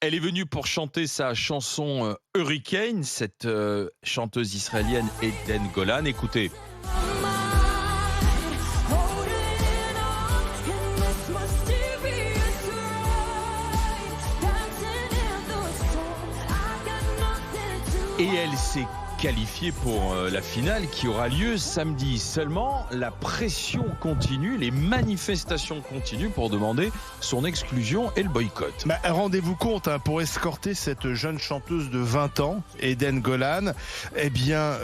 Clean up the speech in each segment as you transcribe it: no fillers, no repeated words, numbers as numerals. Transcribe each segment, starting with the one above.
Elle est venue pour chanter sa chanson Hurricane, cette chanteuse israélienne Eden Golan. Écoutez. Et elle s'est qualifiée pour la finale qui aura lieu samedi. Seulement, la pression continue, les manifestations continuent pour demander son exclusion et le boycott. Rendez-vous compte, pour escorter cette jeune chanteuse de 20 ans, Eden Golan, eh bien,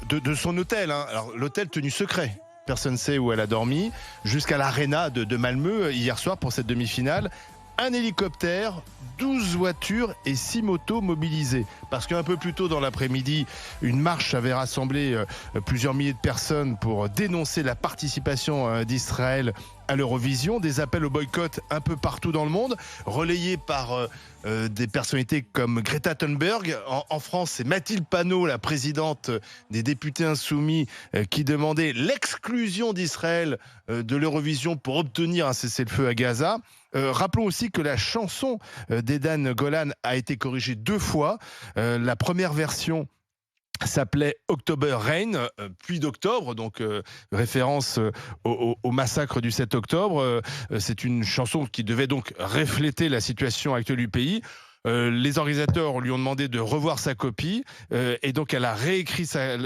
de son hôtel. Alors, l'hôtel tenu secret. Personne ne sait où elle a dormi, jusqu'à l'Arena de Malmö hier soir pour cette demi-finale. Un hélicoptère, 12 voitures et 6 motos mobilisées. Parce qu'un peu plus tôt dans l'après-midi, une marche avait rassemblé plusieurs milliers de personnes pour dénoncer la participation d'Israël à l'Eurovision. Des appels au boycott un peu partout dans le monde, relayés par des personnalités comme Greta Thunberg. En France, c'est Mathilde Panot, la présidente des députés insoumis, qui demandait l'exclusion d'Israël de l'Eurovision pour obtenir un cessez-le-feu à Gaza. Rappelons aussi que la chanson d'Eden Golan a été corrigée 2 fois. La première version s'appelait October Rain, pluie d'octobre, donc référence au massacre du 7 octobre. C'est une chanson qui devait donc refléter la situation actuelle du pays. Les organisateurs lui ont demandé de revoir sa copie et donc elle a réécrit sa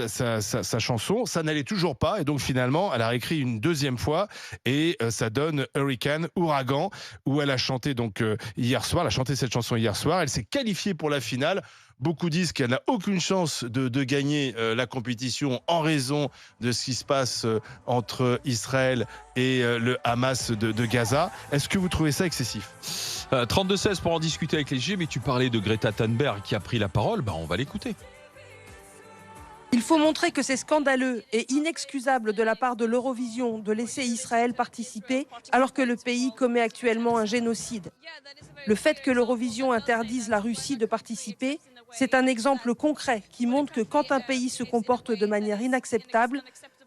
chanson. Ça n'allait toujours pas et donc finalement elle a réécrit une deuxième fois et ça donne Hurricane, Ouragan, où elle a chanté donc hier soir. Elle a chanté cette chanson hier soir. Elle s'est qualifiée pour la finale. Beaucoup disent qu'elle n'a aucune chance de gagner la compétition en raison de ce qui se passe entre Israël et le Hamas de Gaza. Est-ce que vous trouvez ça excessif ? 32-16 pour en discuter avec les G, mais tu parlais de Greta Thunberg qui a pris la parole, on va l'écouter. Il faut montrer que c'est scandaleux et inexcusable de la part de l'Eurovision de laisser Israël participer alors que le pays commet actuellement un génocide. Le fait que l'Eurovision interdise la Russie de participer, c'est un exemple concret qui montre que quand un pays se comporte de manière inacceptable,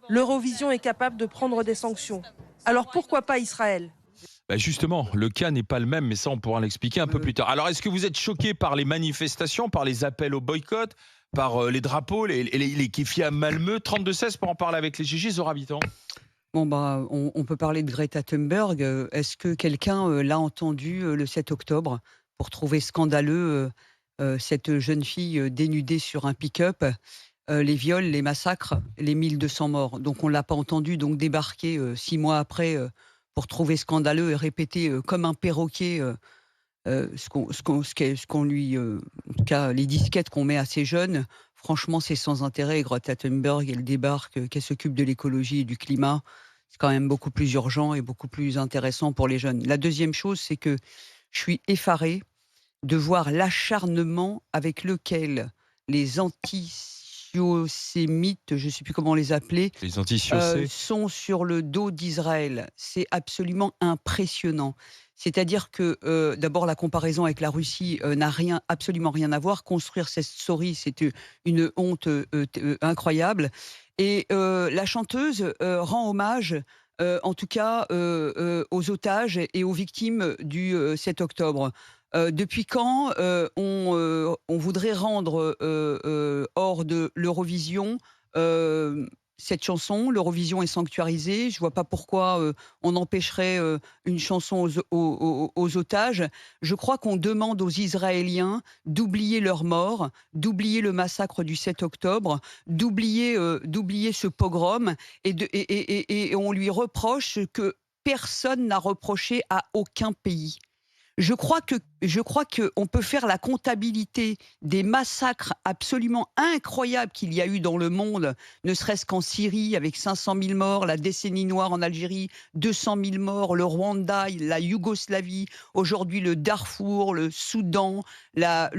l'Eurovision est capable de prendre des sanctions. Alors pourquoi pas Israël ? Justement, le cas n'est pas le même, mais ça on pourra l'expliquer un peu plus tard. Alors est-ce que vous êtes choqué par les manifestations, par les appels au boycott, par les drapeaux, les kéfis à Malmö? 32-16 pour en parler avec les Gigi, Zora Habitant. On peut parler de Greta Thunberg. Est-ce que quelqu'un l'a entendu le 7 octobre pour trouver scandaleux cette jeune fille dénudée sur un pick-up, les viols, les massacres, les 1200 morts? Donc on ne l'a pas entendu donc débarquer 6 mois après pour trouver scandaleux et répéter comme un perroquet ce qu'on lui... en tout cas, les disquettes qu'on met à ces jeunes. Franchement, c'est sans intérêt. Greta Thunberg, elle débarque, qu'elle s'occupe de l'écologie et du climat. C'est quand même beaucoup plus urgent et beaucoup plus intéressant pour les jeunes. La deuxième chose, c'est que je suis effarée de voir l'acharnement avec lequel les antisémites, je ne sais plus comment les appeler, sont sur le dos d'Israël. C'est absolument impressionnant. C'est-à-dire que, d'abord, la comparaison avec la Russie n'a absolument rien à voir. Construire cette story, c'est une honte incroyable. Et la chanteuse rend hommage, en tout cas, aux otages et aux victimes du 7 octobre. Depuis quand on voudrait rendre hors de l'Eurovision cette chanson? L'Eurovision est sanctuarisée. Je ne vois pas pourquoi on empêcherait une chanson aux otages. Je crois qu'on demande aux Israéliens d'oublier leurs morts, d'oublier le massacre du 7 octobre, d'oublier ce pogrom, et on lui reproche ce que personne n'a reproché à aucun pays. Je crois qu'on peut faire la comptabilité des massacres absolument incroyables qu'il y a eu dans le monde, ne serait-ce qu'en Syrie avec 500 000 morts, la décennie noire en Algérie, 200 000 morts, le Rwanda, la Yougoslavie, aujourd'hui le Darfour, le Soudan, la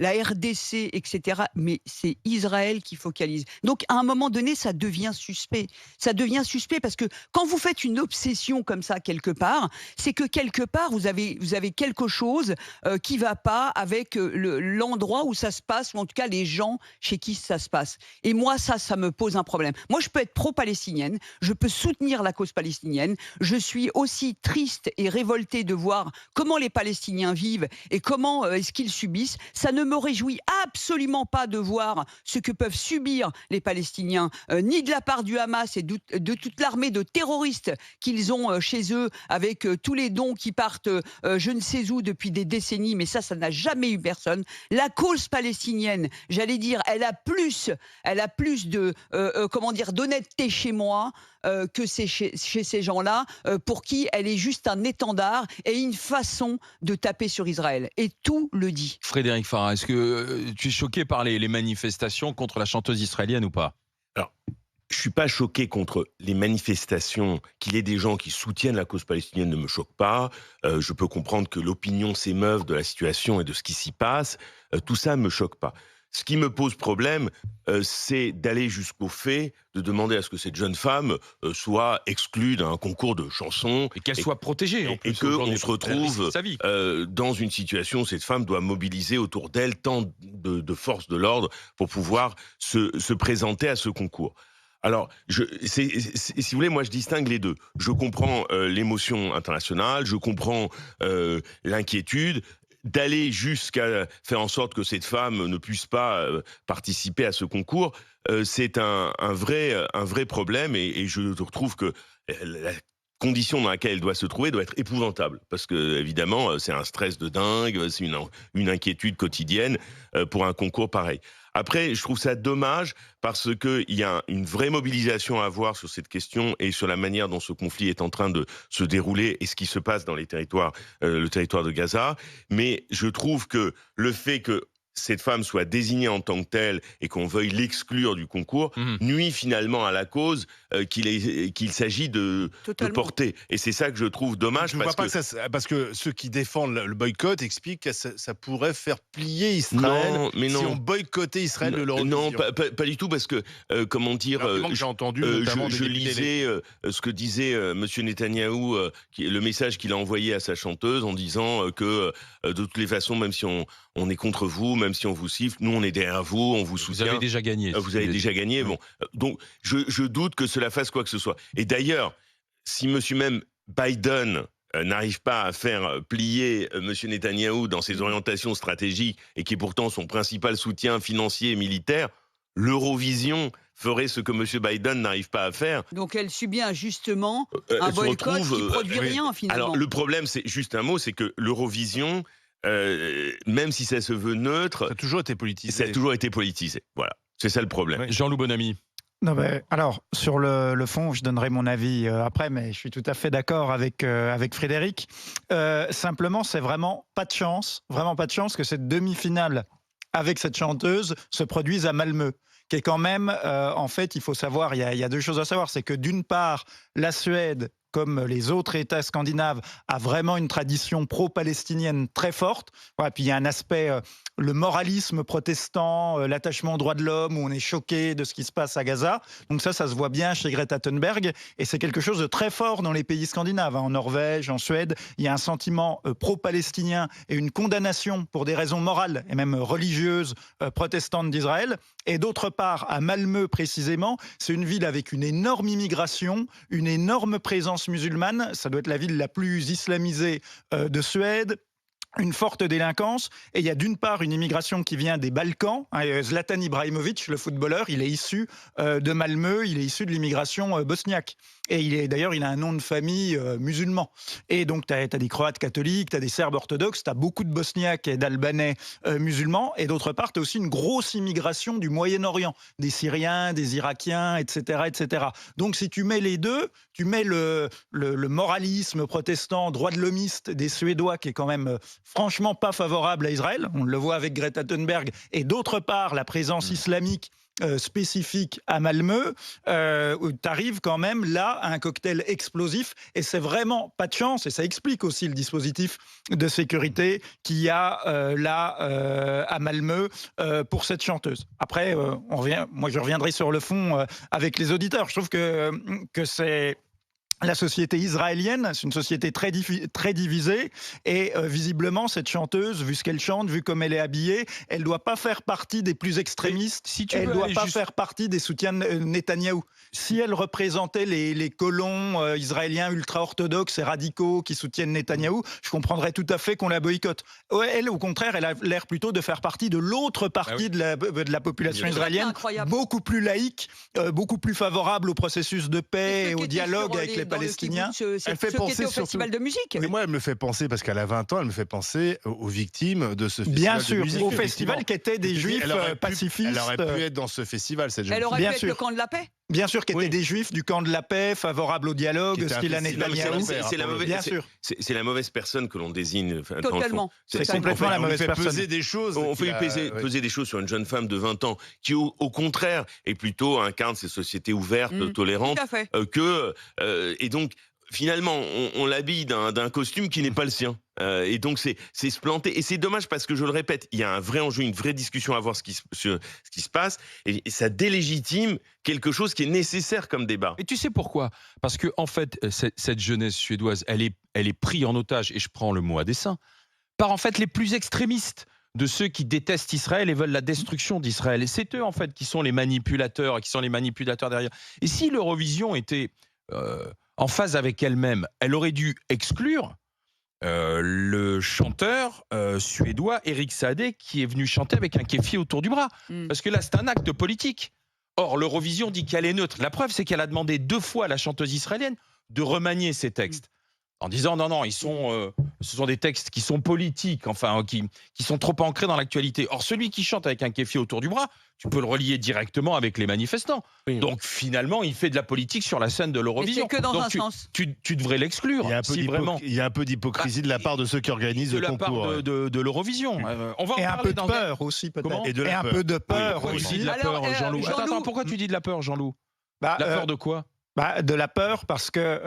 RDC, etc. Mais c'est Israël qui focalise. Donc à un moment donné, ça devient suspect. Ça devient suspect parce que quand vous faites une obsession comme ça quelque part, c'est que quelque part vous avez quelque chose chose qui va pas avec l'endroit où ça se passe, ou en tout cas les gens chez qui ça se passe. Et moi, ça me pose un problème. Moi, je peux être pro-palestinienne, je peux soutenir la cause palestinienne, je suis aussi triste et révoltée de voir comment les Palestiniens vivent et comment est-ce qu'ils subissent. Ça ne me réjouit absolument pas de voir ce que peuvent subir les Palestiniens, ni de la part du Hamas et de toute l'armée de terroristes qu'ils ont chez eux, avec tous les dons qui partent je ne sais où depuis des décennies, mais ça n'a jamais eu personne. La cause palestinienne, j'allais dire, elle a plus de d'honnêteté chez moi que chez ces gens-là, pour qui elle est juste un étendard et une façon de taper sur Israël. Et tout le dit. Frédéric Farah, est-ce que tu es choqué par les manifestations contre la chanteuse israélienne ou pas? Alors, je ne suis pas choqué contre les manifestations. Qu'il y ait des gens qui soutiennent la cause palestinienne ne me choque pas. Je peux comprendre que l'opinion s'émeuve de la situation et de ce qui s'y passe. Tout ça ne me choque pas. Ce qui me pose problème, c'est d'aller jusqu'au fait de demander à ce que cette jeune femme soit exclue d'un concours de chansons. Et qu'elle soit protégée, en plus. Et qu'on se retrouve dans une situation où cette femme doit mobiliser autour d'elle tant de forces de l'ordre pour pouvoir se présenter à ce concours. Alors, si vous voulez, moi je distingue les deux. Je comprends l'émotion internationale, je comprends l'inquiétude. D'aller jusqu'à faire en sorte que cette femme ne puisse pas participer à ce concours, c'est un vrai problème, et je trouve que la condition dans laquelle elle doit se trouver doit être épouvantable, parce que évidemment c'est un stress de dingue, c'est une inquiétude quotidienne pour un concours pareil. Après, je trouve ça dommage parce qu'il y a une vraie mobilisation à avoir sur cette question et sur la manière dont ce conflit est en train de se dérouler et ce qui se passe dans le territoire de Gaza. Mais je trouve que le fait que cette femme soit désignée en tant que telle et qu'on veuille l'exclure du concours nuit finalement à la cause qu'il s'agit de porter. Et c'est ça que je trouve dommage. Parce que ceux qui défendent le boycott expliquent que ça pourrait faire plier Israël si on boycottait Israël de l'Eurovision. Non, pas du tout, parce que, comment dire, j'ai entendu, je lisais ce que disait M. Netanyahou, le message qu'il a envoyé à sa chanteuse en disant que de toutes les façons, même si on est contre vous, même si on vous siffle, nous on est derrière vous, on vous soutient. Vous avez déjà gagné. Vous avez déjà gagné, bon. Donc je doute que cela fasse quoi que ce soit. Et d'ailleurs, si monsieur même Biden n'arrive pas à faire plier monsieur Netanyahou dans ses orientations stratégiques, et qui est pourtant son principal soutien financier et militaire, l'Eurovision ferait ce que monsieur Biden n'arrive pas à faire. Donc elle subit injustement un boycott qui produit rien finalement. Alors le problème, c'est juste un mot, c'est que l'Eurovision, même si ça se veut neutre, ça a toujours été politisé. Ça a toujours été politisé. Voilà, c'est ça le problème. Oui. Jean-Loup Bonamy. Non, mais alors, sur le fond, je donnerai mon avis après, mais je suis tout à fait d'accord avec Frédéric. Simplement, c'est vraiment pas de chance que cette demi-finale avec cette chanteuse se produise à Malmö, qui est quand même, en fait, il faut savoir, il y a deux choses à savoir. C'est que d'une part, la Suède, comme les autres États scandinaves, a vraiment une tradition pro-palestinienne très forte. Ouais, puis il y a un aspect, le moralisme protestant, l'attachement aux droits de l'homme, où on est choqué de ce qui se passe à Gaza. Donc ça se voit bien chez Greta Thunberg, et c'est quelque chose de très fort dans les pays scandinaves. En Norvège, en Suède, il y a un sentiment pro-palestinien et une condamnation pour des raisons morales et même religieuses protestantes d'Israël. Et d'autre part, à Malmö précisément, c'est une ville avec une énorme immigration, une énorme présence musulmane. Ça doit être la ville la plus islamisée de Suède. Une forte délinquance, et il y a d'une part une immigration qui vient des Balkans. Zlatan Ibrahimovic, le footballeur, il est issu de Malmö, il est issu de l'immigration bosniaque. Et il a un nom de famille musulman. Et donc, tu as des Croates catholiques, tu as des Serbes orthodoxes, tu as beaucoup de Bosniaques et d'Albanais musulmans. Et d'autre part, tu as aussi une grosse immigration du Moyen-Orient, des Syriens, des Irakiens, etc., etc. Donc, si tu mets les deux, tu mets le moralisme protestant, droit de l'homiste des Suédois, qui est quand même franchement pas favorable à Israël. On le voit avec Greta Thunberg. Et d'autre part, la présence islamique spécifique à Malmö, tu arrives quand même là à un cocktail explosif, et c'est vraiment pas de chance, et ça explique aussi le dispositif de sécurité qu'il y a là à Malmö pour cette chanteuse. Après, moi je reviendrai sur le fond avec les auditeurs. Je trouve que c'est la société israélienne, c'est une société très divisée, et visiblement cette chanteuse, vu ce qu'elle chante, vu comme elle est habillée, elle doit pas faire partie des plus extrémistes, elle doit pas faire partie des soutiens de Netanyahou. Si elle représentait les colons israéliens ultra-orthodoxes et radicaux qui soutiennent Netanyahou, je comprendrais tout à fait qu'on la boycotte. Elle, au contraire, elle a l'air plutôt de faire partie de l'autre partie de la population israélienne, beaucoup plus laïque, beaucoup plus favorable au processus de paix et au dialogue avec les Palestiniens. Elle fait penser au festival de musique. Mais moi, elle me fait penser, parce qu'elle a 20 ans, elle me fait penser aux victimes de ce festival. Bien sûr, au festival qui était des juifs pacifistes. Elle aurait pu être dans ce festival, cette jeune fille. Elle aurait pu être le camp de la paix. Bien sûr, qui étaient des juifs du camp de la paix, favorables au dialogue, ce qu'il a Netanyahou. C'est la mauvaise personne que l'on désigne. Totalement. C'est complètement la mauvaise personne. On fait peser des choses sur une jeune femme de 20 ans qui, au contraire, est plutôt incarne ces sociétés ouvertes, tolérantes. Et donc, finalement, on l'habille d'un costume qui n'est pas le sien. Et donc, c'est se planter. Et c'est dommage parce que, je le répète, il y a un vrai enjeu, une vraie discussion à voir sur ce qui se passe. Et ça délégitime quelque chose qui est nécessaire comme débat. Et tu sais pourquoi? Parce que, en fait, cette jeunesse suédoise, elle est prise en otage, et je prends le mot à dessein, par en fait les plus extrémistes de ceux qui détestent Israël et veulent la destruction d'Israël. Et c'est eux, en fait, qui sont les manipulateurs derrière. Et si l'Eurovision était en phase avec elle-même, elle aurait dû exclure le chanteur suédois Erik Saade, qui est venu chanter avec un kéfi autour du bras. Parce que là, c'est un acte politique. Or, l'Eurovision dit qu'elle est neutre. La preuve, c'est qu'elle a demandé 2 fois à la chanteuse israélienne de remanier ses textes. En disant non, ce sont des textes qui sont politiques, enfin qui sont trop ancrés dans l'actualité. Or, celui qui chante avec un kéfi autour du bras, tu peux le relier directement avec les manifestants. Oui. Donc finalement, il fait de la politique sur la scène de l'Eurovision. Mais c'est que dans un sens. Tu devrais l'exclure. Il y a un peu d'hypocrisie de la part de ceux qui organisent le concours. De la part de l'Eurovision. Et un peu de peur aussi, peut-être. Et un peu de peur aussi. De la peur, Jean-Loup. Attends, pourquoi tu dis de la peur, Jean-Loup? La peur de quoi? De la peur parce que...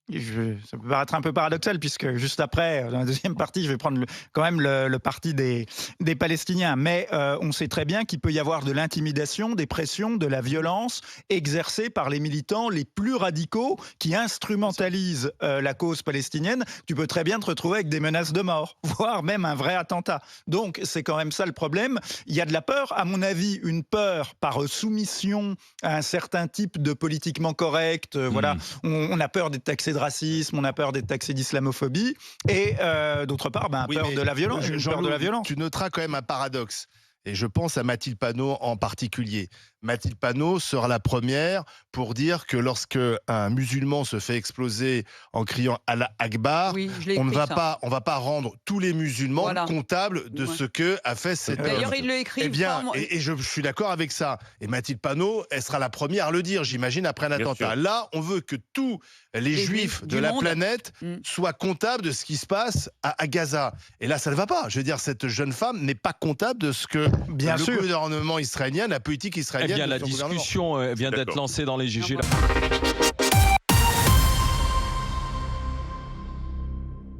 ça peut paraître un peu paradoxal, puisque juste après, dans la deuxième partie, je vais prendre quand même le parti des Palestiniens. Mais on sait très bien qu'il peut y avoir de l'intimidation, des pressions, de la violence exercée par les militants les plus radicaux qui instrumentalisent la cause palestinienne. Tu peux très bien te retrouver avec des menaces de mort, voire même un vrai attentat. Donc c'est quand même ça le problème. Il y a de la peur, à mon avis, une peur par soumission à un certain type de politiquement correct. Voilà, on a peur d'être taxé de racisme, on a peur d'être taxé d'islamophobie, et d'autre part, peur de la violence. Tu noteras quand même un paradoxe. Et je pense à Mathilde Panot en particulier. Mathilde Panot sera la première pour dire que lorsque un musulman se fait exploser en criant Allah Akbar, on ne va pas rendre tous les musulmans comptables de ce que a fait cette œuvre. D'ailleurs, il le écrit. Eh bien, et je suis d'accord avec ça. Et Mathilde Panot, elle sera la première à le dire, j'imagine, après un attentat. Là, on veut que tous les juifs de la planète soient comptables de ce qui se passe à Gaza. Et là, ça ne va pas. Je veux dire, cette jeune femme n'est pas comptable de ce que le gouvernement israélien, la politique israélienne... La discussion vient d'être lancée dans les GG.